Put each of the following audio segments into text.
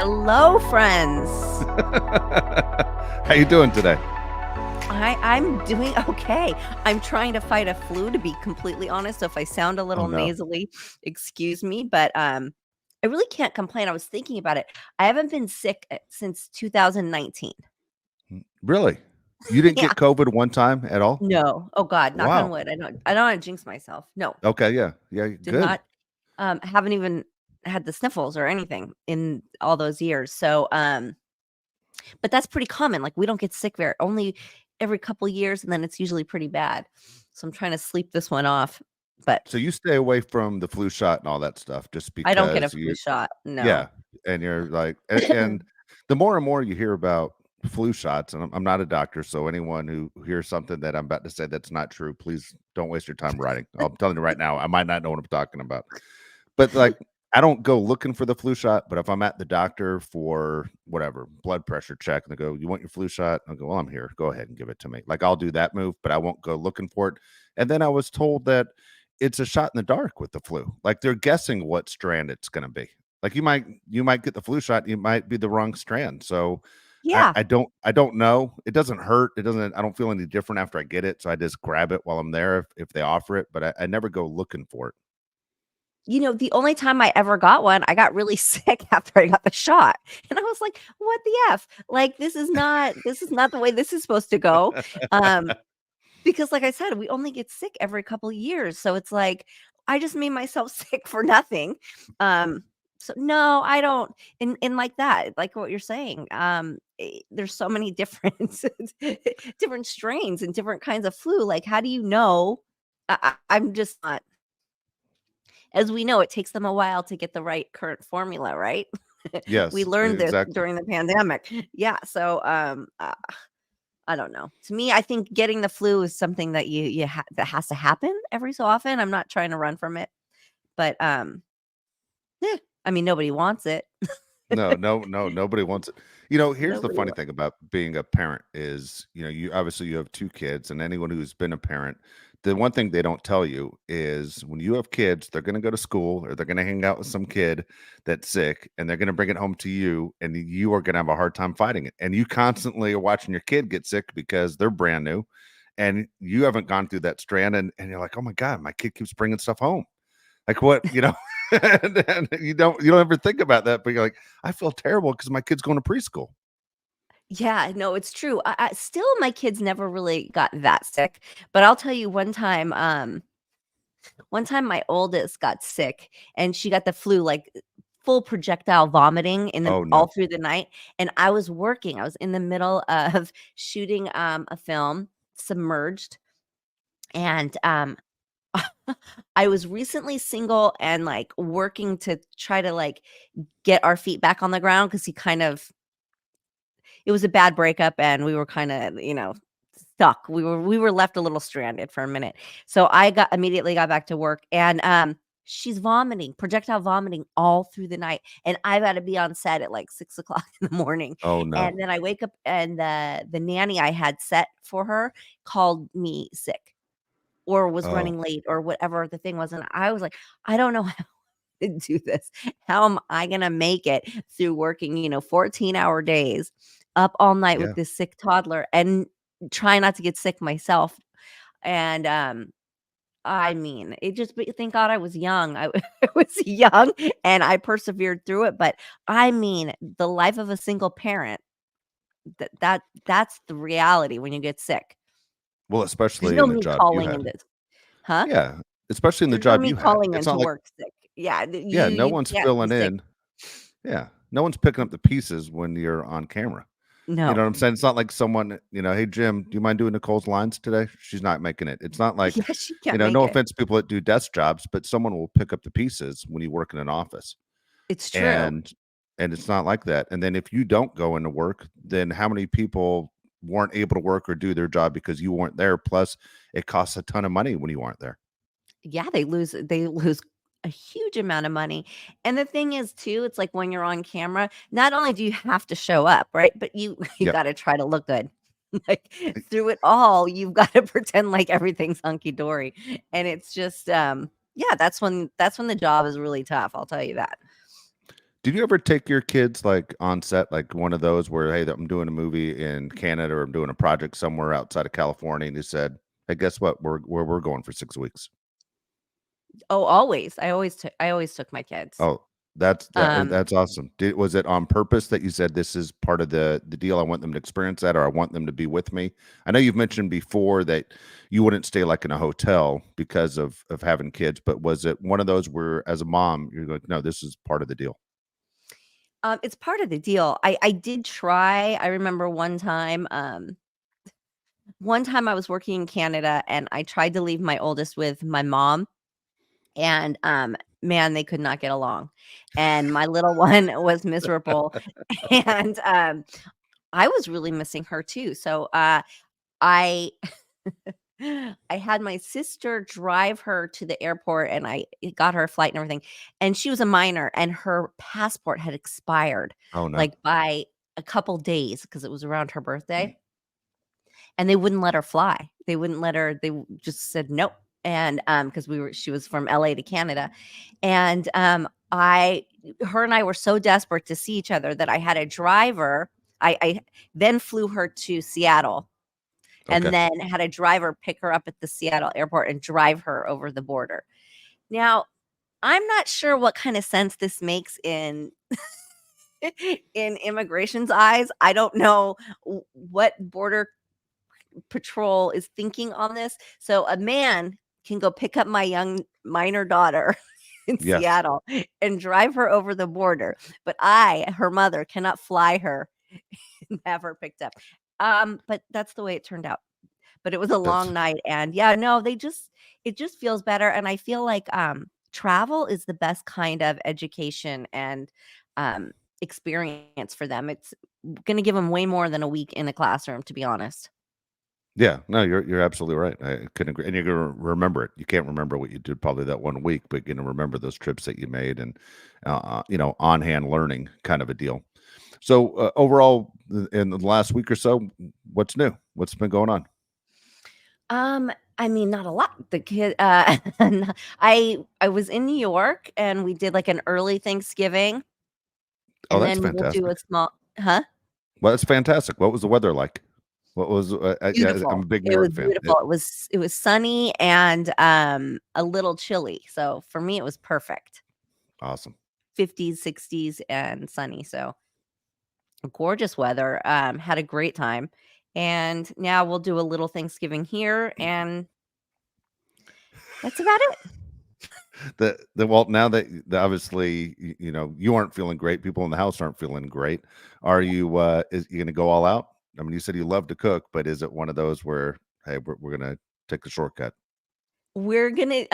Hello, friends. How you doing today? I'm doing okay. I'm trying to fight a flu, to be completely honest. So if I sound a Oh little no. nasally, excuse me. But I really can't complain. I was thinking about it. I haven't been sick since 2019. Really? You didn't Yeah. get COVID one time at all? No. Oh God. Knock on Wow. wood. I don't want to jinx myself. No. Okay, yeah. Yeah, Did good. not. Haven't even had the sniffles or anything in all those years. So but that's pretty common. Like we don't get sick very only every couple years, and then it's usually pretty bad. So I'm trying to sleep this one off, but So you stay away from the flu shot and all that stuff just I don't get a because flu you shot. No. yeah, and you're like and the more and more you hear about flu shots, and I'm not a doctor, so anyone who hears something that I'm about to say that's not true, please don't waste your time writing. I'm telling you right now, I might not know what I'm talking about. But, like, I don't go looking for the flu shot, but if I'm at the doctor for whatever, blood pressure check, and they go, "You want your flu shot?" I'll go, "Well, I'm here. Go ahead and give it to me." Like, I'll do that move, but I won't go looking for it. And then I was told that it's a shot in the dark with the flu. Like, they're guessing what strand it's gonna be. Like, you might get the flu shot, you might be the wrong strand. So, I Yeah. I don't know. It doesn't hurt. I don't feel any different after I get it, so I just grab it while I'm there if they offer it, but I never go looking for it. The only time I ever got one, I got really sick after I got the shot. And I was like, "What the F? Like this is not the way this is supposed to go." Um because like I said, we only get sick every couple years. So it's like I just made myself sick for nothing. So no, I don't and like that, like what you're saying. There's so many different different strains and different kinds of flu. Like, how do you know? I'm just not as we know, it takes them a while to get the right current formula, right? We Yes, learned this exactly. during the pandemic. Yeah. So I don't know. To me, I think getting the flu is something that that has to happen every so often. I'm not trying to run from it, but yeah, I mean, nobody wants it. No, no, no, nobody wants it. Here's the Nobody funny wants. thing about being a parent is, you obviously you have 2 kids, and anyone who's been a parent, the one thing they don't tell you is when you have kids, they're gonna go to school or they're gonna hang out with some kid that's sick, and they're gonna bring it home to you, and you are gonna have a hard time fighting it. And you constantly are watching your kid get sick because they're brand new, and you haven't gone through that strand, and you're like, "Oh my god, my kid keeps bringing stuff home." Like, what, and you don't ever think about that, but you're like, "I feel terrible because my kid's going to preschool." Yeah, no, it's true. Still, my kids never really got that sick, but I'll tell you one time my oldest got sick and she got the flu, like full projectile vomiting in the Oh, all no. through the night. And I was working. I was in the middle of shooting a film, Submerged, and I was recently single and like working to try to like get our feet back on the ground because it was a bad breakup and we were kind of, stuck. We were left a little stranded for a minute. So I got immediately got back to work and she's vomiting, projectile vomiting all through the night. And I've got to be on set at like 6 o'clock in the morning. Oh, no. And then I wake up and the nanny I had set for her called me sick or was Oh, running late or whatever the thing was. And I was like, I don't know how to do this. How am I gonna make it through working, 14-hour days, up all night with yeah. this sick toddler and try not to get sick myself? And I mean, it just but thank God I was young. I was young and I persevered through it. But I mean, the life of a single parent, that's the reality when you get sick. Well, There's especially no in the me job you calling in had. this. Huh? Yeah, especially in the There's no job me you had. calling in It's to not like work sick. Yeah, yeah, no you one's can't be filling sick. in. Yeah, no one's picking up the pieces when you're on camera. You know No. what I'm saying? It's not like someone, "Hey, Jim, do you mind doing Nicole's lines today? She's not making it." It's not like, Yeah, she can't make no it. offense to people that do desk jobs, but someone will pick up the pieces when you work in an office. It's true. And it's not like that. And then if you don't go into work, then how many people weren't able to work or do their job because you weren't there? Plus, it costs a ton of money when you aren't there. Yeah, they lose a huge amount of money. And the thing is too, it's like when you're on camera, not only do you have to show up, right? But you you Yep. gotta try to look good. Like through it all, you've got to pretend like everything's hunky dory. And it's just yeah, that's when the job is really tough, I'll tell you that. Did you ever take your kids like on set, like one of those where, hey, I'm doing a movie in Canada or I'm doing a project somewhere outside of California, and you said, "Hey, guess what? We're going for 6 weeks." Oh, always. I always took my kids. Oh, Um, that's awesome. Was it on purpose that you said this is part of the deal? I want them to experience that, or I want them to be with me. I know you've mentioned before that you wouldn't stay like in a hotel because of having kids, but was it one of those where, as a mom, you're like, no, this is part of the deal? it's part of the deal. I did try. I remember one time I was working in Canada and I tried to leave my oldest with my mom and, man, they could not get along. And my little one was miserable and, I was really missing her too. So, I I had my sister drive her to the airport and I got her a flight and everything. And she was a minor and her passport had expired Oh no. like by a couple days because it was around her birthday and they wouldn't let her fly. They wouldn't let her, just said nope. And because she was from LA to Canada. And I her and I were so desperate to see each other that I had a driver. I then flew her to Seattle and Okay. then had a driver pick her up at the Seattle airport and drive her over the border. Now, I'm not sure what kind of sense this makes in in immigration's eyes. I don't know what border patrol is thinking on this. So a man can go pick up my young minor daughter in Yes. Seattle and drive her over the border, but I, her mother, cannot fly her and have her picked up. But that's the way it turned out. But it was a That's long night and yeah, no, it just feels better and I feel like, travel is the best kind of education and, um, experience for them. It's gonna give them way more than a week in a classroom, to be honest. Yeah, no, you're absolutely right. I couldn't agree. And you're gonna remember it. You can't remember what you did probably that one week, but you're gonna remember those trips that you made and on hand learning kind of a deal. So overall, in the last week or so, what's new? What's been going on? I mean, not a lot. The kid I was in New York and we did like an early Thanksgiving Oh, and that's then we'll do a fantastic. small. Huh? Well, that's fantastic. What was the weather like? What was yeah? I'm Beautiful. a big New It was York fan. beautiful. It was sunny and, a little chilly. So for me, it was perfect. Awesome. 50s, 60s, and sunny. So gorgeous weather. Had a great time. And now we'll do a little Thanksgiving here, and that's about it. The well, now that obviously you aren't feeling great, people in the house aren't feeling great. Are you? Is you going to go all out? I mean, you said you love to cook, but is it one of those where, hey, we're going to take the shortcut? We're gonna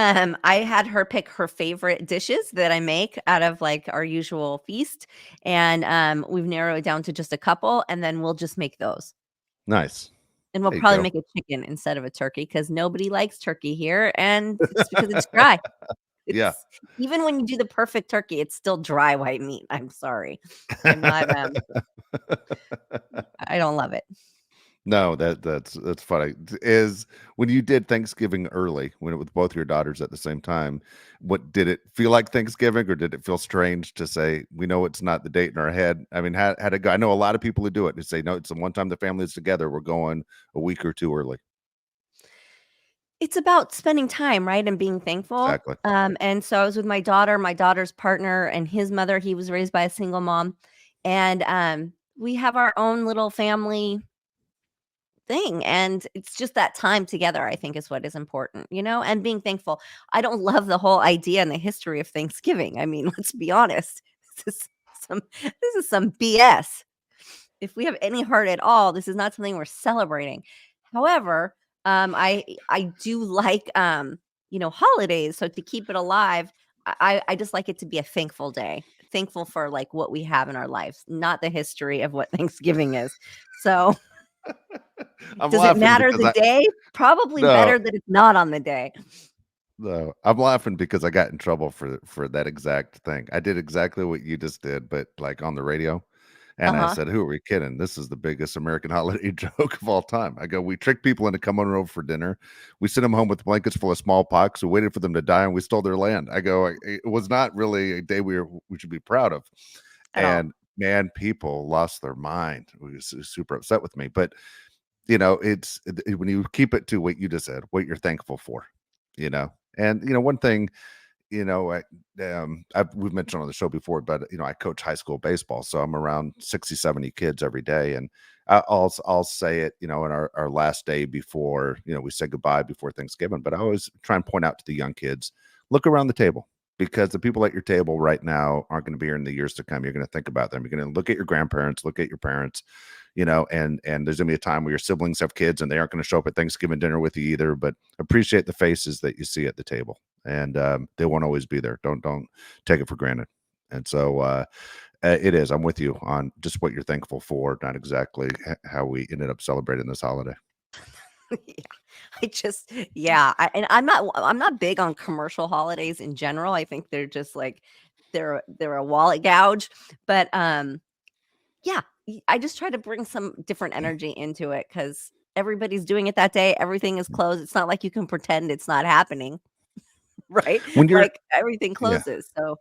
I had her pick her favorite dishes that I make out of, like, our usual feast, and, we've narrowed it down to just a couple, and then we'll just make those. Nice. And we'll There you probably go. make a chicken instead of a turkey because nobody likes turkey here, and it's because it's dry. Yeah. It's even when you do the perfect turkey, it's still dry white meat. I'm sorry. I'm not, I don't love it. No, that's funny. Is when you did Thanksgiving early, when it with both your daughters at the same time, what did it feel like Thanksgiving, or did it feel strange to say, we know it's not the date in our head? I mean, how it go? I know a lot of people who do it. They say, no, it's the one time the family is together. We're going a week or two early. It's about spending time, right, and being thankful. Exactly. And so I was with my daughter's partner, and his mother. He was raised by a single mom, and, we have our own little family thing, and it's just that time together, I think, is what is important, and being thankful. I don't love the whole idea and the history of Thanksgiving. I mean, let's be honest. This is some BS. If we have any heart at all, this is not something we're celebrating. However, I do like, holidays, so to keep it alive, I just like it to be a thankful day. Thankful for, like, what we have in our lives, not the history of what Thanksgiving is. So I'm does it laughing matter because the I day? Probably no, better that it's not on the day. no, I'm laughing because I got in trouble for that exact thing. I did exactly what you just did, but like on the radio. And I Uh-huh. said, "Who are we kidding? This is the biggest American holiday joke of all time." I go, "We tricked people into coming over for dinner. We sent them home with blankets full of smallpox. We waited for them to die, and we stole their land." I go, "It was not really a day we should be proud of." at all. And man, people lost their mind. It was super upset with me. But it's when you keep it to what you just said, what you're thankful for, and one thing, we've mentioned on the show before, but I coach high school baseball, so I'm around 60, 70 kids every day, and I'll say it, in our last day before we say goodbye before Thanksgiving. But I always try and point out to the young kids, look around the table, because the people at your table right now aren't going to be here in the years to come. You're going to think about them. You're going to look at your grandparents, look at your parents, and there's gonna be a time where your siblings have kids and they aren't going to show up at Thanksgiving dinner with you either. But appreciate the faces that you see at the table, and they won't always be there. Don't take it for granted. And so it is. I'm with you on just what you're thankful for, not exactly how we ended up celebrating this holiday. Yeah. And I'm not big on commercial holidays in general. I think they're just like they're a wallet gouge. But yeah, I just try to bring some different energy into it because everybody's doing it that day. Everything is closed. It's not like you can pretend it's not happening, right? When you're Like everything Yeah, closes. So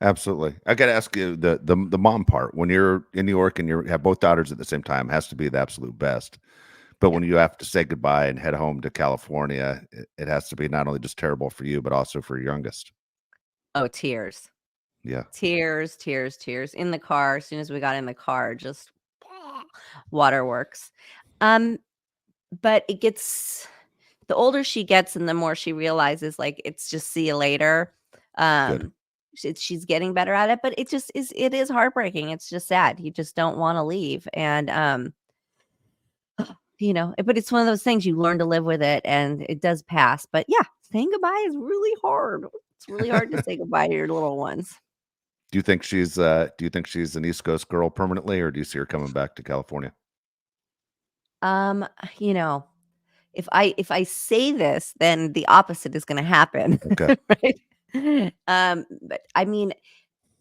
absolutely. I got to ask you the mom part. When you're in New York and you have both daughters at the same time, has to be the absolute best. But yeah. when you have to say goodbye and head home to California, it has to be not only just terrible for you, but also for your youngest. Oh, tears. Yeah, Tears, tears, tears in the car. As soon as we got in the car, just waterworks. Um, but it gets the older she gets and the more she realizes, like, it's just see you later. good. She's getting better at it, but it is heartbreaking. It's just sad. You just don't want to leave. And but it's one of those things you learn to live with it and it does pass. But yeah, saying goodbye is really hard. It's really hard to say goodbye to your little ones. Do you think she's an East Coast girl permanently, or do you see her coming back to California? Um, you know, if I say this, then the opposite is gonna happen, Okay, right? But I mean,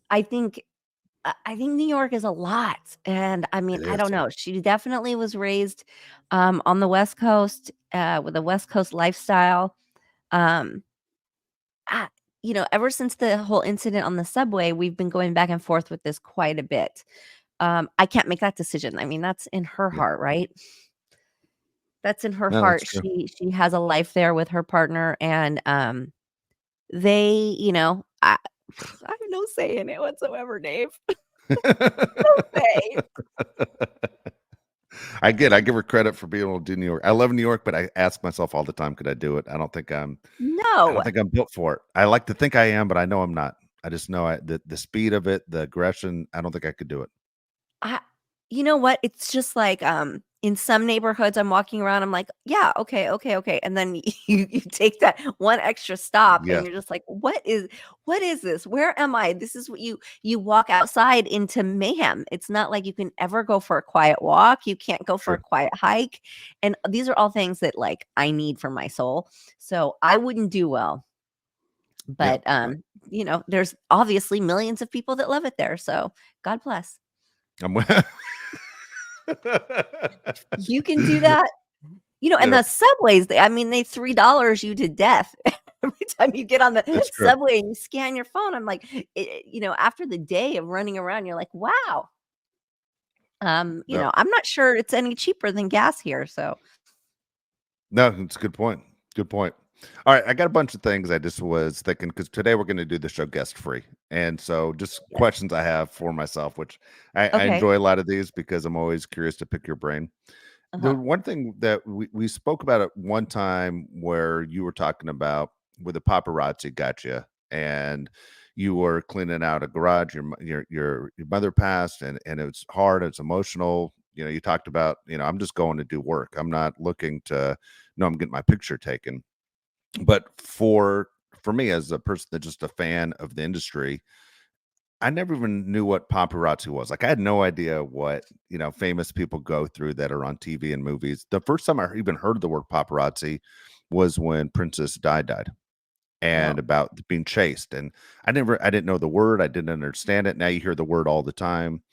I think I think New York is a lot, and I mean, it I is. don't know. She definitely was raised, on the West Coast, with a West Coast lifestyle. Um, ah, ever since the whole incident on the subway, we've been going back and forth with this quite a bit. I can't make that decision. I mean, that's in her Yeah, heart, right? That's in her no, that's heart. true. She has a life there with her partner, and, they, I have no say in it whatsoever, Dave. No say. I give her credit for being able to do New York. I love New York, but I ask myself all the time, could I do it? I don't No. think I'm built for it. I like to think I am, but I know I'm not. I just know the speed of it, the aggression, I don't think I could do it. I You know what? It's just like, in some neighborhoods, I'm walking around, I'm like, "Yeah, okay, okay, okay," and then you take that one extra stop, and Yes, you're just like, "What is this? Where am I?" This is what you walk outside into mayhem. It's not like you can ever go for a quiet walk, you can't go for a true. quiet hike, and these are all things that, like, I need for my soul, so I wouldn't do well, Yep. but, there's obviously millions of people that love it there, so God bless. I'm with You can do that. And Yep, the subways, I mean, they $3 you to death every time you get on the that's true. subway and you scan your phone. I'm like, after the day of running around, you're like, wow. No, I'm not sure it's any cheaper than gas here. So no, it's a good point. Good point. All right, I got a bunch of things I just was thinking because today we're going to do the show guest free, and so just yeah. questions I have for myself, which I Okay. enjoy a lot of these because I'm always curious to pick your brain. The Uh-huh. one thing that we spoke about at one time where you were talking about where the paparazzi got you and you were cleaning out a garage, your mother passed and it's hard, it's emotional. You talked about, I'm just going to do work. I'm not looking to no, I'm getting my picture taken. But for me as a person that's just a fan of the industry, I never even knew what paparazzi was. Like, I had no idea what, famous people go through that are on TV and movies. The first time I even heard the word paparazzi was when Princess died and Oh, about being chased. And I didn't know the word. I didn't understand it. Now you hear the word all the time.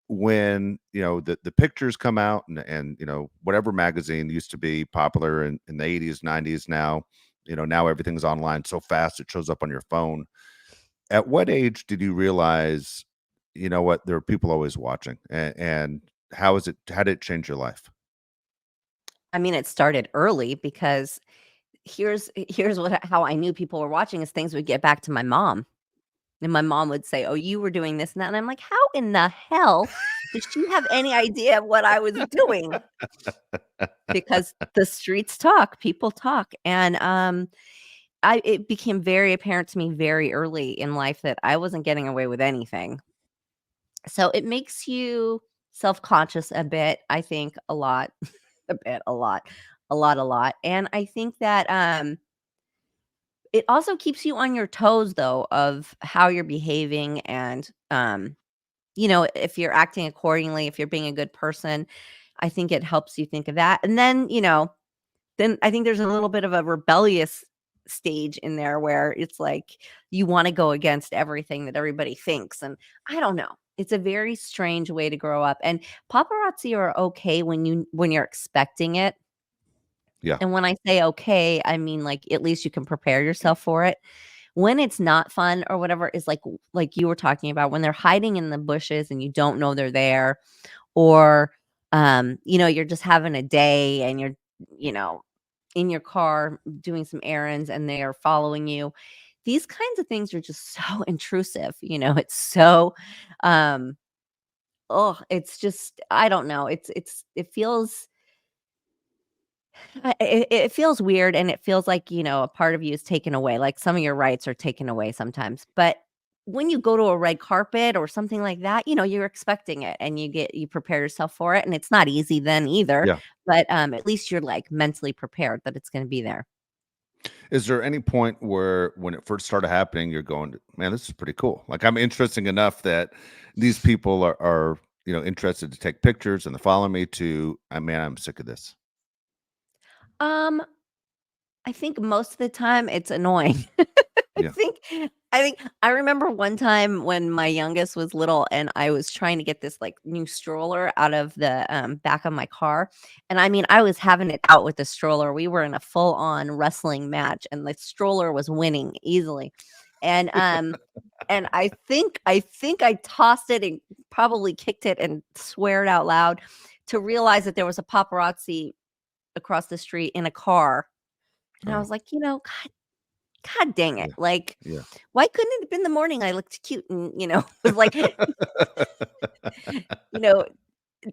When, the pictures come out and, whatever magazine used to be popular in the 80s, 90s now, now everything's online so fast. It shows up on your phone. At what age did you realize you know what? There are people always watching. And how did it change your life? I mean, it started early because here's what how I knew people were watching is things would get back to my mom. And my mom would say, "Oh, you were doing this and that." And I'm like, "How in the hell does she have any idea what I was doing?" Because the streets talk, people talk. And I it became very apparent to me very early in life that I wasn't getting away with anything. So it makes you self-conscious a bit, I think a lot, a bit, a lot. And I think that it also keeps you on your toes though of how you're behaving and if you're acting accordingly, if you're being a good person, I think it helps you think of that. And then, then I think there's a little bit of a rebellious stage in there where it's like you want to go against everything that everybody thinks. And I don't know. It's a very strange way to grow up. And paparazzi are okay when you're expecting it. Yeah. And when I say okay, I mean like at least you can prepare yourself for it. When it's not fun or whatever is like you were talking about when they're hiding in the bushes and you don't know they're there, or you're just having a day and you're, you know, in your car doing some errands and they are following you. These kinds of things are just so intrusive, it's so um it's just I don't know. It feels it feels weird and it feels like, a part of you is taken away, like some of your rights are taken away sometimes. But when you go to a red carpet or something like that, you're expecting it and you prepare yourself for it. And it's not easy then either. Yeah. But at least you're like mentally prepared that it's going to be there. Is there any point where when it first started happening, you're going, man, this is pretty cool. Like I'm interesting enough that these people are interested to take pictures and they follow me to, man, I'm sick of this. Um, I think most of the time it's annoying. I Yeah. think I remember one time when my youngest was little and I was trying to get this like new stroller out of the back of my car. And I mean, I was having it out with the stroller. We were in a full on wrestling match and the stroller was winning easily. And and I think I tossed it and probably kicked it and swear it out loud to realize that there was a paparazzi across the street in a car. And I Oh, was like, God dang it. yeah. Like, Yeah. why couldn't it have been the morning I looked cute and, was like, you know,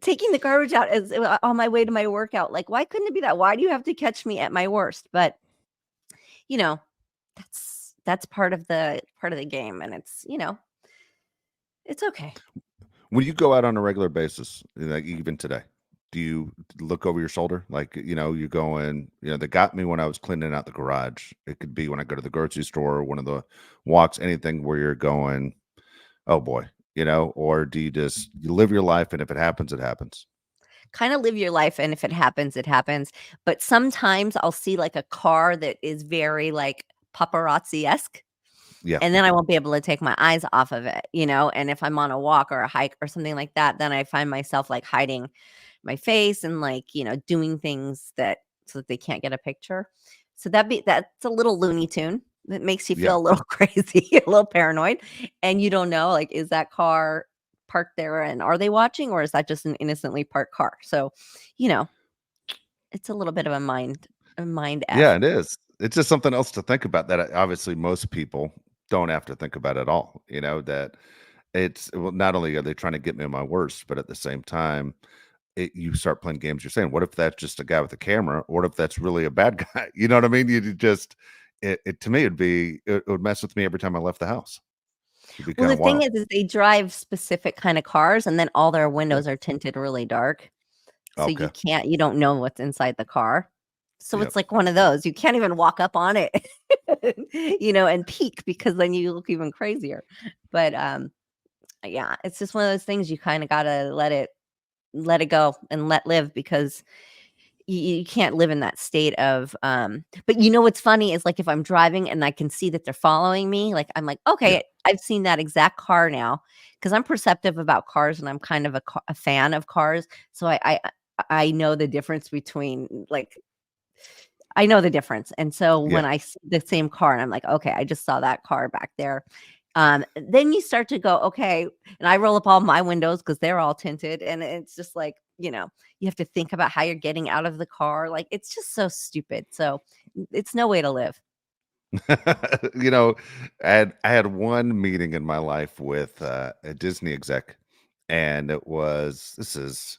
taking the garbage out as on my way to my workout. Like, why couldn't it be that? Why do you have to catch me at my worst? But, you know, that's part of the game and it's okay. When you go out on a regular basis, like even today, do you look over your shoulder? Like, you're going, they got me when I was cleaning out the garage. It could be when I go to the grocery store, one of the walks, anything where you're going, oh boy, or do you live your life and if it happens, it happens? Kind of live your life and if it happens, it happens. But sometimes I'll see like a car that is very like paparazzi-esque. Yeah. And then I won't be able to take my eyes off of it, and if I'm on a walk or a hike or something like that, then I find myself, like, hiding my face and, like, doing things that so that they can't get a picture. So that's a little Looney Tune. That makes you Yeah. feel a little crazy, a little paranoid, and you don't know, like, is that car parked there and are they watching or is that just an innocently parked car? So, you know, it's a little bit of a mind Yeah, F. it is. It's just something else to think about that obviously most people don't have to think about at all. That it's well, not only are they trying to get me on my worst, but at the same time, you start playing games. You're saying, what if that's just a guy with a camera? Or what if that's really a bad guy? You know what I mean? You just it to me it would mess with me every time I left the house. It'd be Well, kind the of thing wild. is they drive specific kinda cars, and then all their Yeah. windows are tinted really dark, so Okay. you don't know what's inside the car. So Yep. it's like one of those, you can't even walk up on it, and peek because then you look even crazier. But, yeah, it's just one of those things you kinda gotta let it go and let live because you can't live in that state of but what's funny is like if I'm driving and I can see that they're following me, like I'm like, Yeah. okay, I've seen that exact car now because I'm perceptive about cars and I'm kind of a fan of cars. So I know the difference between like I know the difference. And so Yeah. when I see the same car and I'm like, okay, I just saw that car back there. Then you start to go, okay, and I roll up all my windows because they're all tinted, and it's just like, you have to think about how you're getting out of the car. Like, it's just so stupid. So it's no way to live. You know, I had one meeting in my life with a Disney exec, and this is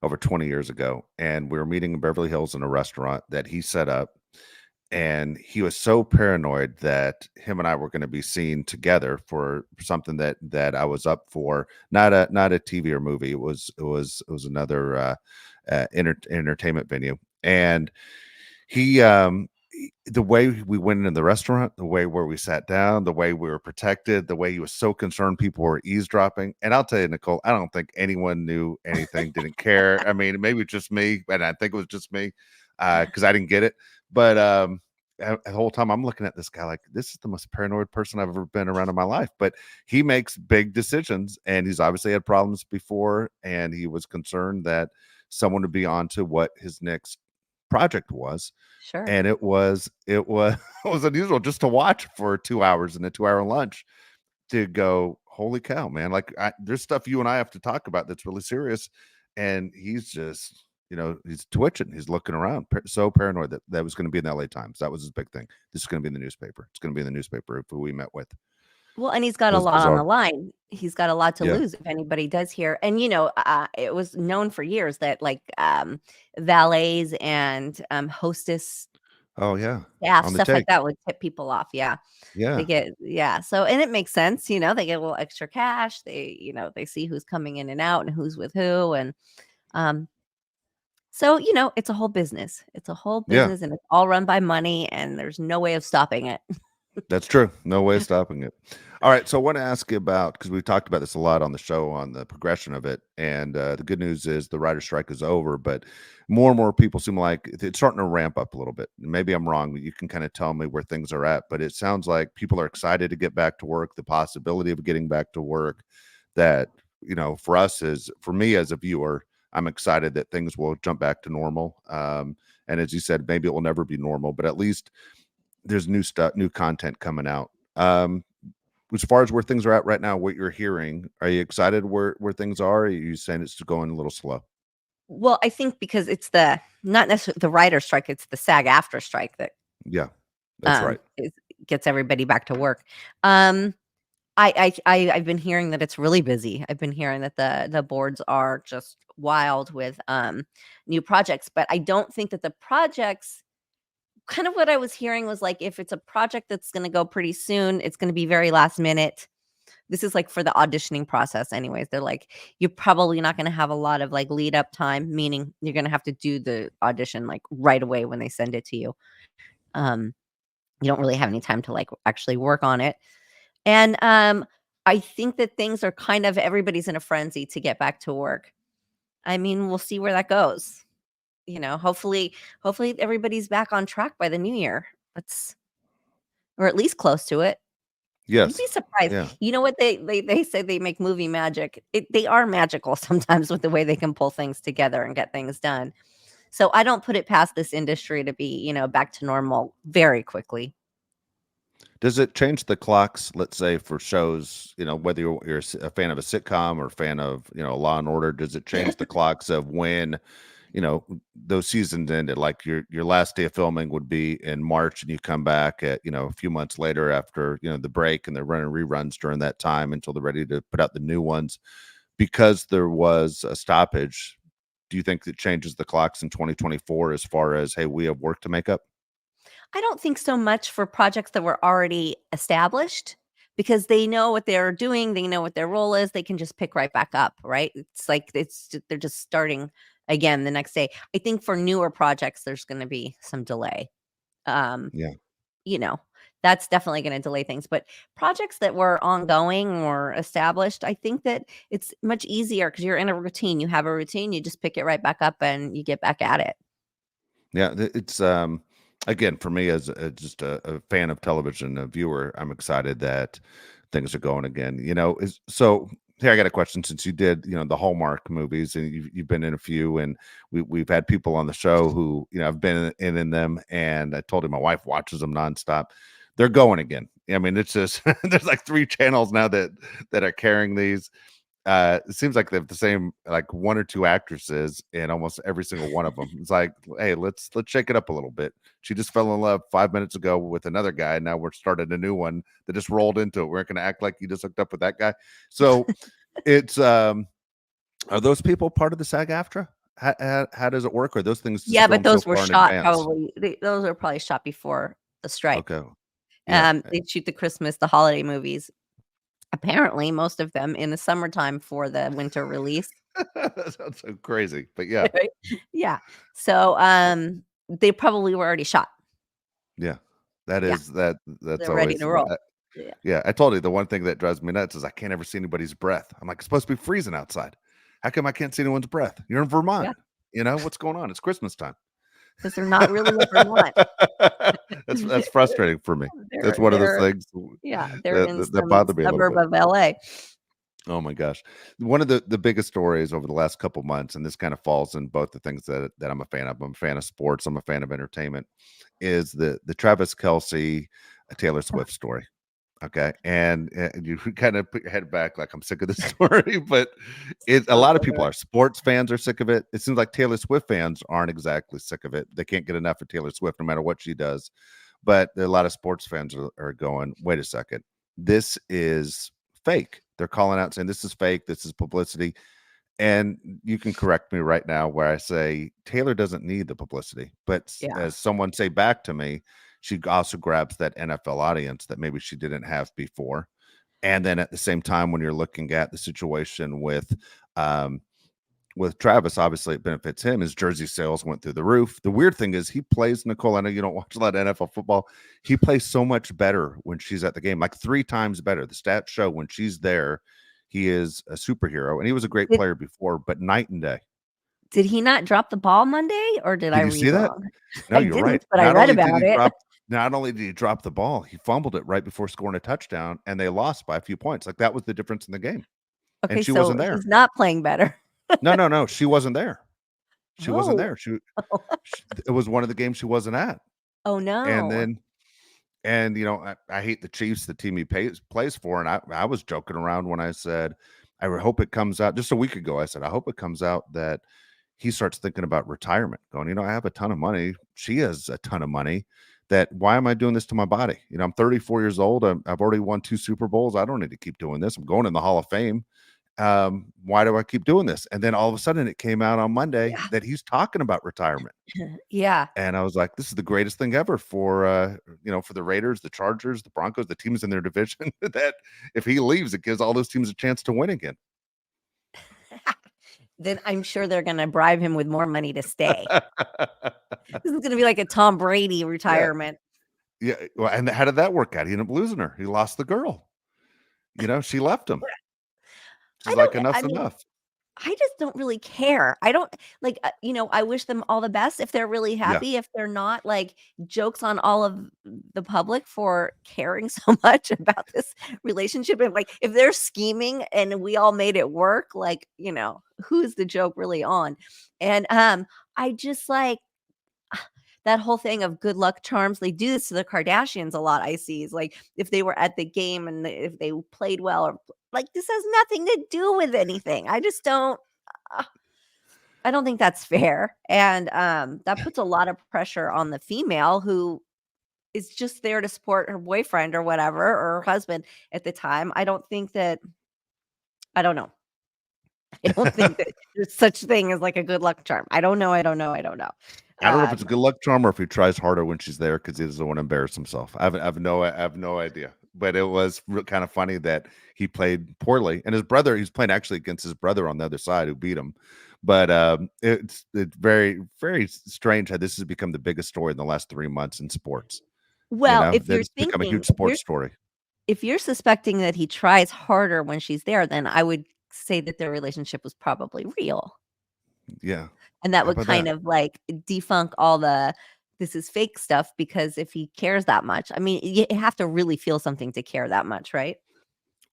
over 20 years ago, and we were meeting in Beverly Hills in a restaurant that he set up, and he was so paranoid that him and I were going to be seen together for something that I was up for, not a TV or movie. It was another entertainment venue, and the way we went in the restaurant, the way where we sat down, the way we were protected, the way he was so concerned people were eavesdropping. And I'll tell you, Nicole, I don't think anyone knew anything, didn't care. I mean, maybe just me, and I think it was just me because I didn't get it. But the whole time I'm looking at this guy like this is the most paranoid person I've ever been around in my life. But he makes big decisions, and he's obviously had problems before, and he was concerned that someone would be onto what his next project was, Sure. and it was it was unusual just to watch for 2 hours and a 2-hour lunch to go, "Holy cow, man." Like, there's stuff you and I have to talk about that's really serious, and he's just, he's twitching, he's looking around, so paranoid that was gonna be in the LA Times. That was his big thing. This is gonna be in the newspaper. It's gonna be in the newspaper of who we met with. Well, and he's got It a was lot on the bizarre. line. He's got a lot to Yeah. lose if anybody does hear. And it was known for years that like valets and hostess Oh, yeah. staff, On the stuff like take. that would tip people off. Yeah. They Yeah. get yeah. So and it makes sense, they get a little extra cash. They see who's coming in and out and who's with who. And um so, it's a whole business. It's a whole Yeah. business and it's all run by money and there's no way of stopping it. That's true. No way of stopping it. All right, so I want to ask you about because we talked about this a lot on the show on the progression of it, and the good news is the writer's strike is over, but more and more people seem like it's starting to ramp up a little bit. Maybe I'm wrong, but you can kind of tell me where things are at. But it sounds like people are excited to get back to work, the possibility of getting back to work. That for me as a viewer, I'm excited that things will jump back to normal. And as you said, maybe it will never be normal, but at least there's new stuff, new content coming out. As far as where things are at right now, what you're hearing, are you excited where things are? Or are you saying it's going a little slow? Well, I think because it's the not necessarily the writer strike, it's the SAG-AFTRA strike that Yeah, that's right. is gets everybody back to work. Um, I've been hearing that it's really busy. I've been hearing that the boards are just wild with new projects, but I don't think that the projects kind of what I was hearing was like if it's a project that's going to go pretty soon, it's going to be very last minute. This is like for the auditioning process anyways. They're like you're probably not going to have a lot of like lead up time, meaning you're going to have to do the audition like right away when they send it to you. Um you don't really have any time to like actually work on it. And I think that things are kind of everybody's in a frenzy to get back to work. I mean, we'll see where that goes. Hopefully everybody's back on track by the new year. Let's or at least close to it. You'd Yes. be surprised. Yeah. You know what they say they make movie magic. They are magical sometimes with the way they can pull things together and get things done. So I don't put it past this industry to be, back to normal very quickly. Does it change the clocks, let's say, for shows, whether you're a fan of a sitcom or a fan of, Law and Order, does it change the clocks of when, those seasons ended? Like your last day of filming would be in March and you come back at, a few months later after, the break and they're running reruns during that time until they're ready to put out the new ones. Because there was a stoppage, do you think that changes the clocks in 2024 as far as, hey, we have work to make up? I don't think so much for projects that were already established because they know what they're doing, they know what their role is, they can just pick right back up, right? It's like they're just starting again the next day. I think for newer projects there's going to be some delay. Um, Yeah. you know, that's definitely going to delay things, but projects that were ongoing or established, I think that it's much easier because you're in a routine. You have a routine, you just pick it right back up and you get back at it. Yeah, it's again for me as just a fan of television, a viewer, I'm excited that things are going again. Is so here I got a question since you did, the Hallmark movies and you've been in a few and we've had people on the show who, have been in them and I told you my wife watches them nonstop. they're going again. I mean, it's just there's like 3 channels now that are carrying these. It seems like they have the same like 1 or 2 actresses in almost every single one of them. It's like, hey, let's shake it up a little bit. She just fell in love 5 minutes ago with another guy, and now we're starting a new one that just rolled into it. We're not going to act like you just hooked up with that guy. So it's are those people part of the SAG-AFTRA? How does it work? Or are those things just Yeah, but filmed so those were far in shot advance? probably those were probably shot before the strike. Okay, yeah. They shoot the Christmas, the holiday movies. Apparently, most of them in the summertime for the winter release. That sounds so crazy, but yeah, Right? Yeah. So, they probably were already shot. yeah. Yeah, That's they're ready always to roll. Yeah. yeah. I told you the one thing that drives me nuts is I can't ever see anybody's breath. I'm like, it's supposed to be freezing outside. How come I can't see anyone's breath? You're in Vermont. Yeah, What's going on? It's Christmas time. 'cause they're not really in Vermont. That's frustrating for me. That's one of those They're things yeah, they're in that some bother me a little suburb bit. of LA. Oh my gosh. One of the biggest stories over the last couple months, and this kind of falls in both the things that I'm a fan of. I'm a fan of sports, I'm a fan of entertainment, is the Travis Kelce Taylor Swift story. Okay. And you kind of put your head back like I'm sick of this story, but a So lot of people bitter. are. Sports fans are sick of it. It seems like Taylor Swift fans aren't exactly sick of it. They can't get enough of Taylor Swift no matter what she does. But a lot of sports fans are going, wait a second, this is fake. They're calling out saying this is fake, this is publicity. And you can correct me right now where I say Taylor doesn't need the publicity, but Yeah. as someone say back to me, she also grabs that NFL audience that maybe she didn't have before. And then at the same time, when you're looking at the situation um, with Travis, obviously it benefits him. His jersey sales went through the roof. The weird thing is he plays, Nicole. I know you don't watch a lot of NFL football. He plays so much better when she's at the game, like 3 times better. The stats show when she's there, he is a superhero. And he was a great Did player before, but night and day. did he not drop the ball Monday, or did I Did you read see that? wrong? No, I you're right. didn't, but I read about it. Not only did he drop the ball, he fumbled it right before scoring a touchdown, and they lost by a few points. Like that was the difference in the game. And Okay, she so wasn't there. he's not playing better. No, no, no. She wasn't there. She wasn't Oh. there. It was one of the games she wasn't at. Oh, And no. then I hate the Chiefs, the team he plays for. And I was joking around when I said, I hope it comes out just a week ago. I said, I hope it comes out that he starts thinking about retirement, going, I have a ton of money. She has a ton of money. That why am I doing this to my body? I'm 34 years old. I've already won 2 Super Bowls. I don't need to keep doing this. I'm going in the Hall of Fame. Why do I keep doing this? And then all of a sudden it came out on Monday Yeah. that he's talking about retirement. Yeah. And I was like, this is the greatest thing ever for the Raiders, the Chargers, the Broncos, the teams in their division that if he leaves, it gives all those teams a chance to win again. Then I'm sure they're gonna bribe him with more money to stay. This is gonna be like a Tom Brady Yeah. retirement. Yeah. Well, and how did that work out? He ended up losing her. He lost the girl. She left him. She's I like, don't I enough's mean, enough. I just don't really care. I don't like, I wish them all the best if they're really Yeah. happy, if they're not, like, jokes on all of the public for caring so much about this relationship, and, like, if they're scheming and we all made it work, like, who's the joke really on? And, I just, like, that whole thing of good luck charms, they do this to the Kardashians a lot, I see, is, like, if they were at the game and if they played well or like, this has nothing to do with anything. Uh, I don't think that's fair, and, that puts a lot of pressure on the female who is just there to support her boyfriend or whatever, or her husband at the time. I don't know. I don't think that there's such thing as, like, a good luck charm. I don't know, I don't know, I don't know. I don't know if it's Um, a good luck charm or if he tries harder when she's there because he doesn't want to embarrass himself. I have no idea. But it was kind of funny that he played poorly, and his brother, he's playing actually against his brother on the other side who beat him. But it's very very strange how this has become the biggest story in the last 3 months in sports. well, That it's become a huge if you're sports story. if you're suspecting that he tries harder when she's there, then I would say that their relationship was probably real. Yeah, And that how would about kind that? of, like, debunk all the, "This is fake" stuff, because if he cares that much, I mean, you have to really feel something to care that much, right?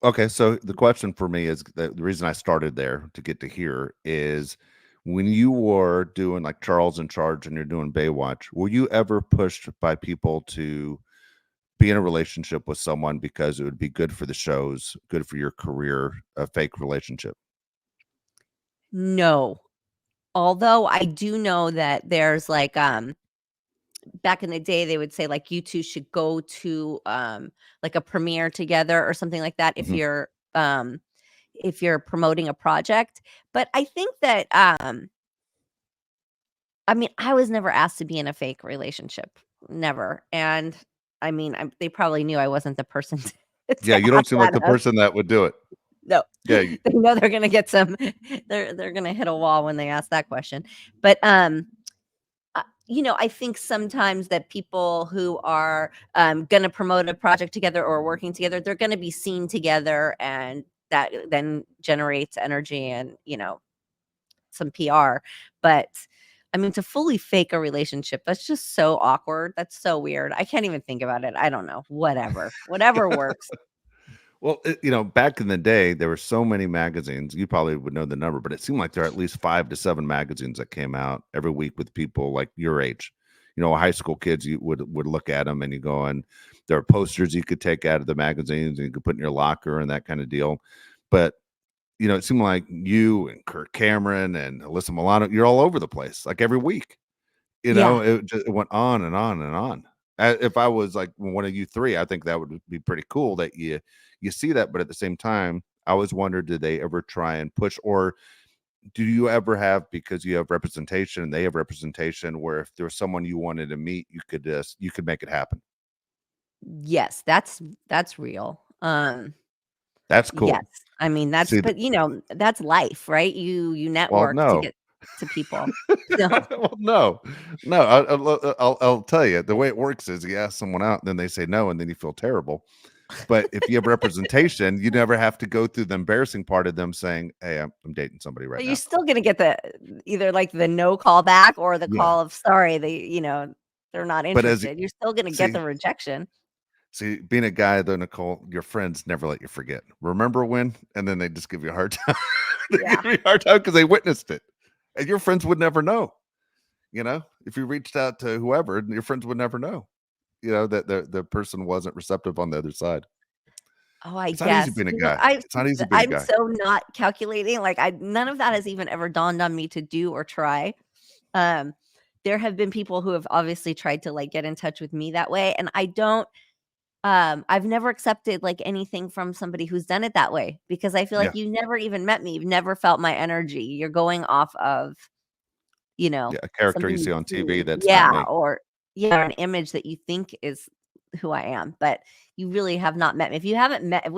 Okay, so the question for me is the reason I started there to get to here is when you were doing like Charles in Charge and you're doing Baywatch, were you ever pushed by people to be in a relationship with someone because it would be good for the shows, good for your career, a fake relationship? No. Although I do know that there's like back in the day they would say like you two should go to like a premiere together or something like that Mhm. if you're promoting a project. But I think that I mean, I was never asked to be in a fake relationship. Never. And I mean, they probably knew I wasn't the person Yeah, to you don't ask seem like that the of. person that would do it. No. Yeah, They know they're gonna get some they're gonna hit a wall when they ask that question. But I think sometimes that people who are gonna promote a project together or working together, they're gonna be seen together, and that then generates energy and some PR. But I mean, to fully fake a relationship, that's just so awkward. That's so weird. I can't even think about it. I don't know. Whatever works. well, back in the day, there were so many magazines. You probably would know the number, but it seemed like there are at least 5 to 7 magazines that came out every week with people like your age. High school kids, you would look at them and you go, and there are posters you could take out of the magazines and you could put in your locker and that kind of deal. But it seemed like you and Kirk Cameron and Alyssa Milano, you're all over the place like every week. Yeah. It went on and on and on. If I was like one of you three, I think that would be pretty cool that you see that. But at the same time, I always wondered, did they ever try and push, or do you ever have, because you have representation and they have representation, where if there was someone you wanted to meet, you could make it happen? Yes, that's real. That's Yes. cool. I mean, See, but that's life, right? You well, network to no, get to people. No? well, no, no. I'll tell you the way it works is you ask someone out, and then they say no, and then you feel terrible. But if you have representation, you never have to go through the embarrassing part of them saying, "Hey, I'm dating somebody right But you're now." still gonna get the either, like, the no call back or the Yeah. call of, "Sorry, they're not But interested." You're still gonna get see the rejection. see, being a guy though, Nicole, your friends never let you forget. Remember when? And then they just give you a hard time. They Yeah. give you a hard time because they witnessed it. And your friends would never know. If you reached out to whoever, your friends would never know. That the person wasn't receptive on the other side. Oh, I It's not easy guess. being a guy. It's not easy being a I'm guy. so not calculating, like, none of that has even ever dawned on me to do or try. Um, there have been people who have obviously tried to, like, get in touch with me that way, and I've never accepted, like, anything from somebody who's done it that way, because I feel like Yeah. you never even met me, you've never felt my energy, you're going off of, Yeah. A character something you see you've on TV, seen. that's not Yeah, me. or an image that you think is who I am, but you really have not met me. If we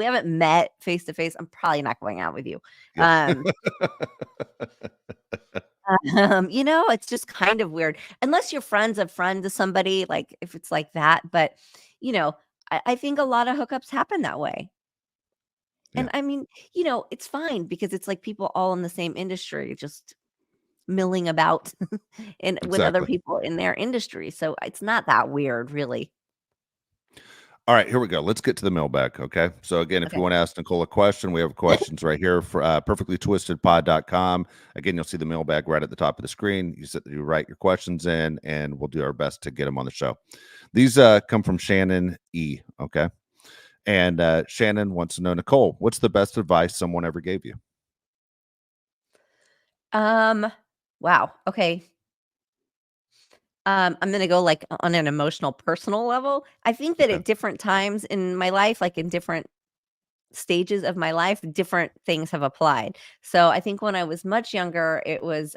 haven't met face to face, I'm probably not going out with you. Yeah. Um, it's just kind of weird, unless you're friends of friend to somebody, like, if it's like that, but, you know, I think a lot of hookups happen that way. Yeah. And I mean, it's fine because it's like people all in the same industry just milling about in with other Exactly. people in their industry. So it's not that weird, really. All right, here we go. Let's get to the mailbag. Okay. So, again, if you Okay. want to ask Nicole a question, we have questions right here for perfectlytwistedpod.com. Again, you'll see the mailbag right at the top of the screen. You write your questions in, and we'll do our best to get them on the show. These come from Shannon E. Okay. And Shannon wants to know, Nicole, what's the best advice someone ever gave you? Um, wow. Okay. I'm gonna go like on an emotional, personal level. I think that Okay. at different times in my life, like in different stages of my life, different things have applied. So I think when I was much younger, it was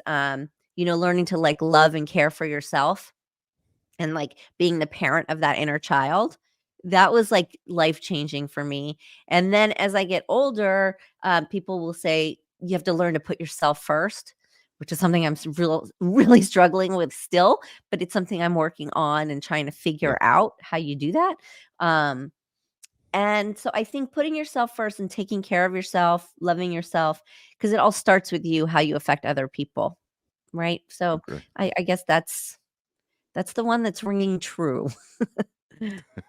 learning to like love and care for yourself and like being the parent of that inner child. That was like life changing for me. And then as I get older, people will say you have to learn to put yourself first, which is something really struggling with still, but it's something I'm working on and trying to Yeah. figure out how you do that. Um, and so I think putting yourself first and taking care of yourself, loving yourself, because it all starts with you, how you affect other people, right? So Okay. I guess that's the one that's ringing true.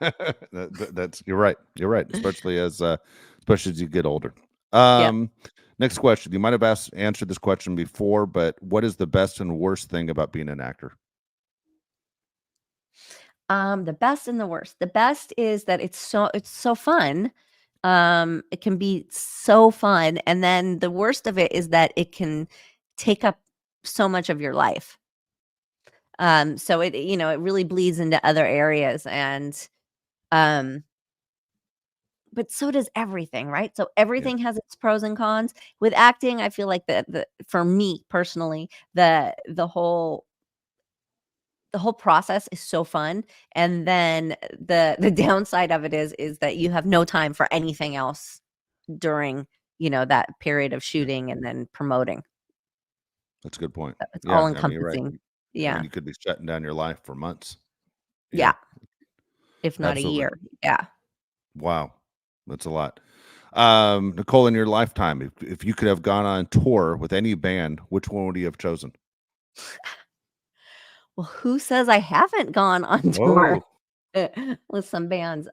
That's you're right. You're right. Especially as you get older. Yep. Um, Next question. You might have answered this question before, but what is the best and worst thing about being an actor? The best and the worst. The best is that it's so fun. It can be so fun, and then the worst of it is that it can take up so much of your life. So it really bleeds into other areas, and um but so does everything, right? So Yeah. everything has its pros and cons. With acting, I feel like the for me personally, the whole process is so fun, and then the downside of it is that you have no time for anything else during, that period of Yeah. shooting and then promoting. That's a good point. So it's all Yeah, I mean, you're right. encompassing. I mean, Yeah. you could be shutting down your life for months. Yeah, Yeah, if not a absolutely. year. Yeah. Wow, that's a lot. Nicole, in your lifetime, if you could have gone on tour with any band, which one would you have chosen? Well, who says I haven't gone on tour Oh. with some bands?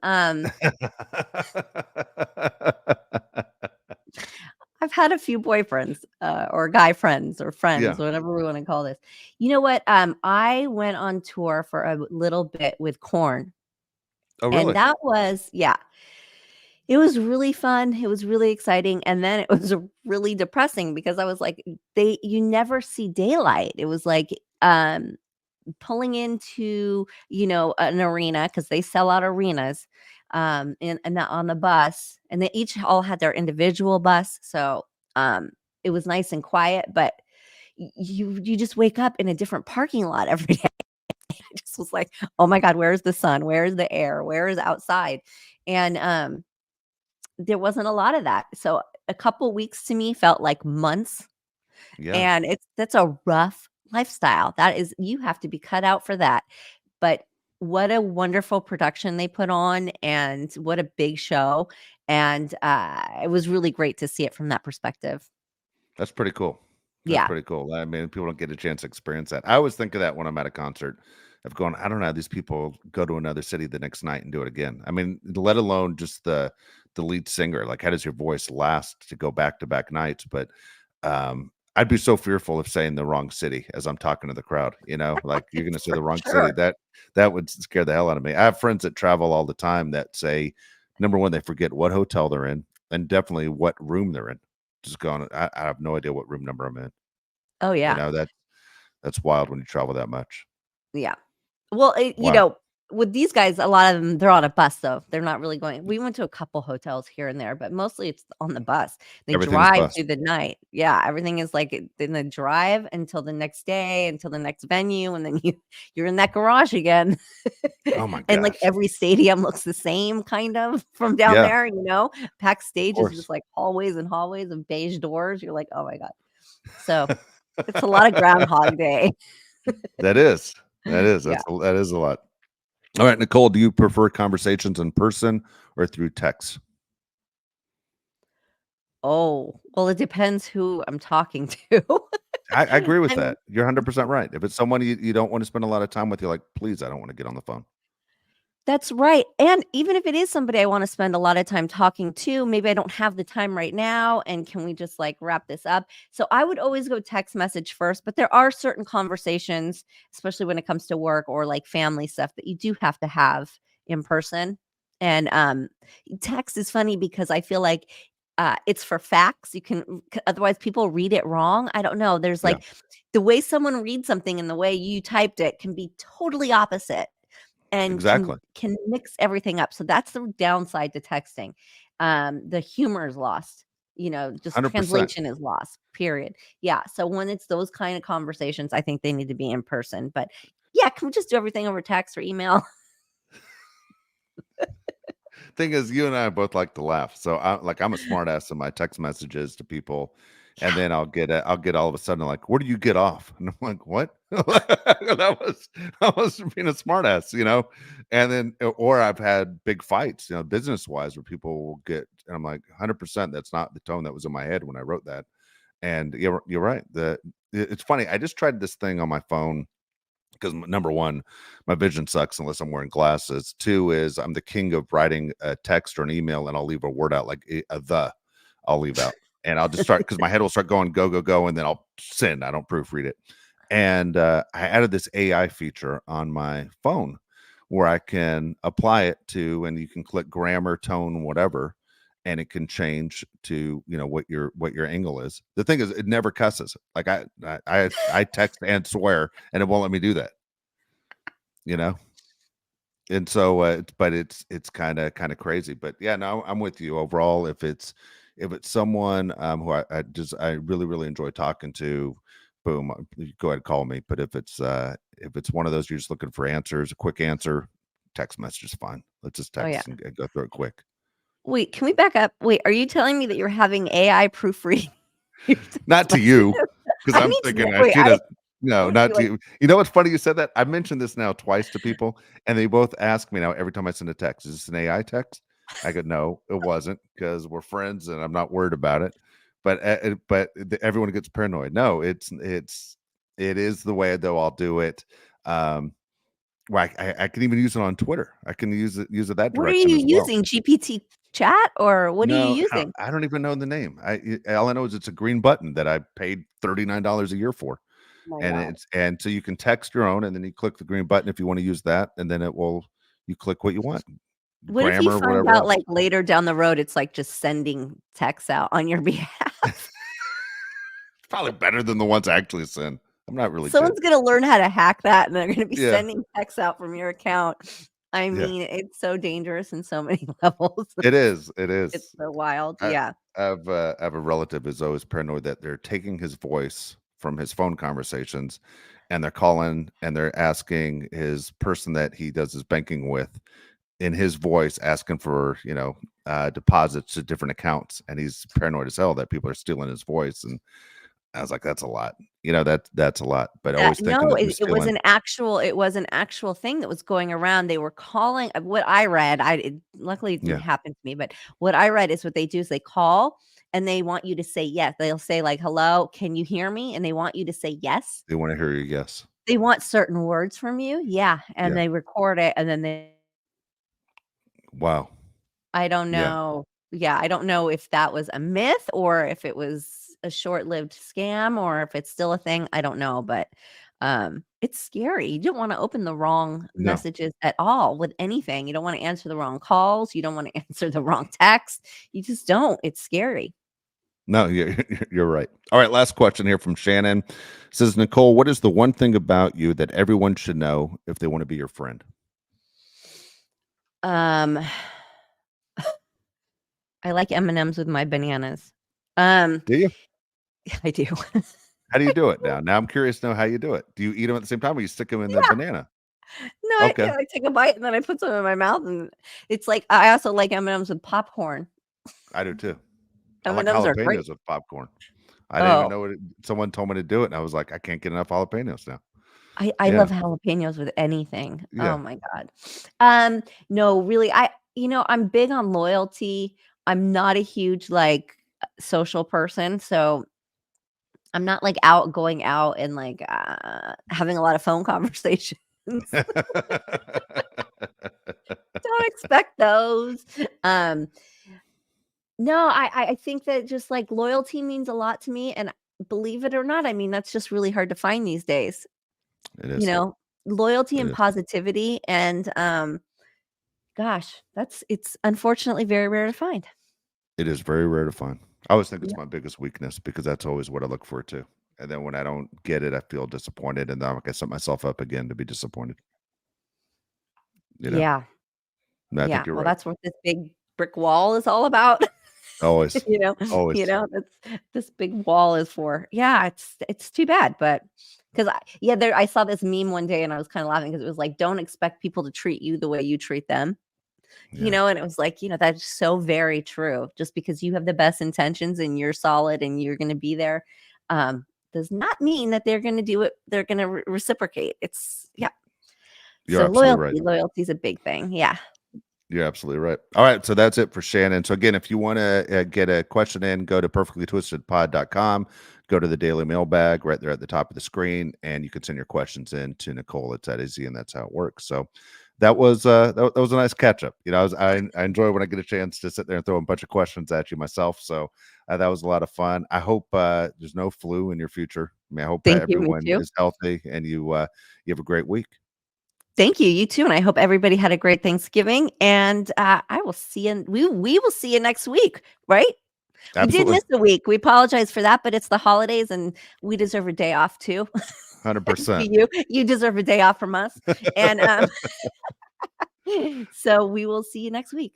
I've had a few boyfriends, or guy friends or friends, Yeah. whatever we wanna call this. You know what? I went on tour for a little bit with Korn, Oh, and really? that was yeah, it was really fun, it was really exciting, and then it was really depressing because I was like, you never see daylight. It was like, pulling into, an arena because they sell out arenas, and on the bus, and they each all had their individual bus, so, it was nice and quiet, but you just wake up in a different parking lot every day. I just was like, "Oh my god, where's the sun? Where's the air? Where is outside?" And, there wasn't a lot of that, so a couple weeks to me felt like months, Yeah, and that's a rough lifestyle. That is you have to be cut out for that. But what a wonderful production they put on, and what a big show, and, it was really great to see it from that perspective. that's pretty cool. That's Yeah. pretty cool. I mean, people don't get a chance to experience that. I always think of that when I'm at a concert of going, I don't know how these people go to another city the next night and do it again. I mean, let alone just the lead singer. Like, how does your voice last to go back to back nights? But I'd be so fearful of saying the wrong city as I'm talking to the crowd, like you're gonna say For the wrong city. sure. That would scare the hell out of me. I have friends that travel all the time that say, number one, they forget what hotel they're in, and definitely what room they're in. Just going, I have no idea what room number I'm in. Oh, yeah. That's wild when you travel that much. Yeah. Well, Wow. with these guys, a lot of them, they're on a bus, though. They're not really going we went to a couple hotels here and there, but mostly it's on the bus. They Everything is drive bus. through the night. Yeah, everything is like in the drive until the next day, until the next venue, and then you're in that garage again. Oh my And, like, gosh. every stadium looks the same kind of from down Yeah, there, Packed of stage is just, course. like, hallways and hallways of beige doors. You're like, "Oh my god." So, it's a lot of Groundhog Day. That is. That is. Yeah. That is a lot. All right, Nicole, do you prefer conversations in person or through text? Oh, well, it depends who I'm talking to. I agree with I mean that. You're 100% right. If it's someone you don't want to spend a lot of time with, you're like, please, I don't want to get on the phone. That's right, and even if it is somebody I wanna spend a lot of time talking to, maybe I don't have the time right now, and can we just, like, wrap this up? So, I would always go text message first, but there are certain conversations, especially when it comes to work or, like, family stuff, that you do have to have in person, and, text is funny because I feel like, it's for facts, you can otherwise people read it wrong, I don't know, there's, Yeah, like the way someone reads something and the way you typed it can be totally opposite. And can exactly. can mix everything up, so that's the downside to texting. The humor is lost, just 100%. translation is lost, period. Yeah, so when it's those kind of conversations, I think they need to be in person, but yeah, can we just do everything over text or email? Thing is, you and I both like to laugh. So I'm a smart ass in my text messages to people. And Yeah, then I'll get all of a sudden like, where do you get off? And I'm like, what? that was being a smart ass, And then or I've had big fights, business wise where people will get and I'm like, 100% that's not the tone that was in my head when I wrote that. And you're right. It's funny. I just tried this thing on my phone because number one, my vision sucks unless I'm wearing glasses. Two is I'm the king of writing a text or an email and I'll leave a word out like I'll leave out and I'll just start because my head will start going go go go and then I'll send. I don't proofread it. And I added this AI feature on my phone where I can apply it to, and you can click grammar, tone, whatever, and it can change to what your angle is. The thing is, it never cusses. Like I text and swear, and it won't let me do that. You know, and so but it's kind of crazy. But yeah, no, I'm with you overall. If it's someone who I really really enjoy talking to, boom, you go ahead and call me. But if it's one of those you're just looking for answers, a quick answer, text message is fine. Let's just Oh, yeah. text and go through it quick. Wait, can we back up? Wait, are you telling me that you're having AI proofread your Not text to you, messages? because I I'm need to know. thinking Wait, she does. I No, wanna be not to like, you. You know what's funny? You said that. I've mentioned this now twice to people, and they both ask me now every time I send a text, "Is this an AI text?" I go, "No, it wasn't, because we're friends and I'm not worried about it." But everyone gets paranoid. No, it is the way though. I'll do it. Um, well, I can even use it on Twitter. I can use it that what are direction you as well. using? GPT chat or what are you No, using? I don't even know the name. All I know is it's a green button that I paid $39 a year for. Oh my And god. so you can text your own, and then you click the green button if you want to use that, and then you click what you want, What if you grammar, find whatever out, else. like, later down the road, it's, like, just sending texts out on your behalf? Probably better than the ones I actually send. I'm not really good. Someone's gonna learn how to hack that, and they're gonna be Yeah, sending texts out from your account. I yeah. mean, it's so dangerous in so many levels. It is, it It's is. so wild. I Yeah. I have a relative who's always paranoid that they're taking his voice from his phone conversations, and they're calling and they're asking his person that he does his banking with in his voice, asking for deposits to different accounts, and he's paranoid as hell that people are stealing his voice. And I was like, that's a lot. That's a lot. But That always thinking no, that they're stealing. it was an actual thing that was going around. They were calling what I read, luckily it didn't Yeah, happen to me, but what I read is what they do is they call and they want you to say yes. They'll say like, "Hello, can you hear me?" And they want you to say yes. they want to hear you. Yes. They want certain words from you. Yeah, and Yeah. they record it and then they Wow. I don't Yeah. know. Yeah, I don't know if that was a myth or if it was a short-lived scam or if it's still a thing, I don't know, but, it's scary. You don't wanna open the wrong No. messages at all with anything. You don't wanna answer the wrong calls, you don't wanna answer the wrong text. You just don't. It's scary. No. You're right. All right. Last question here from Shannon. Says, Nicole, what is the one thing about you that everyone should know if they want to be your friend? Um, I like M&Ms with my bananas. Um, Do you? I do. How do I you do it do. now? Now I'm curious to know how you do it. Do you eat them at the same time, or you stick them in the banana? No, Okay. I take a bite and then I put some in my mouth, and it's like I also like M&Ms with popcorn. I do too. I like M&Ms are great. jalapenos with popcorn. I didn't even Oh, know someone told me to do it, and I was like, I can't get enough jalapenos now. I Yeah. love jalapenos with anything. Oh Yeah. my god. No, really, I'm big on loyalty. I'm not a huge, like, social person, so I'm not, like, going out and, like, having a lot of phone conversations. Don't expect those. Um, no, I think that just, like, loyalty means a lot to me, and believe it or not, I mean, that's just really hard to find these days. It You is. know, loyalty It and is. positivity and, gosh, it's unfortunately very rare to find. It is very rare to find. I always think it's Yeah. my biggest weakness, because that's always what I look for too. And then when I don't get it, I feel disappointed, and then I set myself up again to be disappointed. You know, Yeah, and I think yeah, you're well, right. that's what this big brick wall is all about. Always, You know always. that's this big wall is for. Yeah, it's too bad, but 'cause I saw this meme one day and I was kinda laughing because it was like, "Don't expect people to treat you the way you treat them." Yeah, And it was like, that's so very true. Just because you have the best intentions and you're solid and you're gonna be there, um, does not mean that they're gonna reciprocate. It's yeah. you're So absolutely right. loyalty is a big thing. Yeah. You're absolutely right. All right, so that's it for Shannon. So again, if you want to get a question in, go to perfectlytwistedpod.com, go to the daily mailbag right there at the top of the screen, and you can send your questions in to Nicole. It's that easy, and that's how it works. So that was a nice catch up. I enjoy when I get a chance to sit there and throw a bunch of questions at you myself. So that was a lot of fun. I hope there's no flu in your future. I mean, I hope Thank you. Me everyone too. is healthy, and you have a great week. Thank you. You too. And I hope everybody had a great Thanksgiving. And I will see you. We will see you next week, right? We did Absolutely. miss a week. We apologize for that, but it's the holidays and we deserve a day off too. 100%. You deserve a day off from us. And so we will see you next week.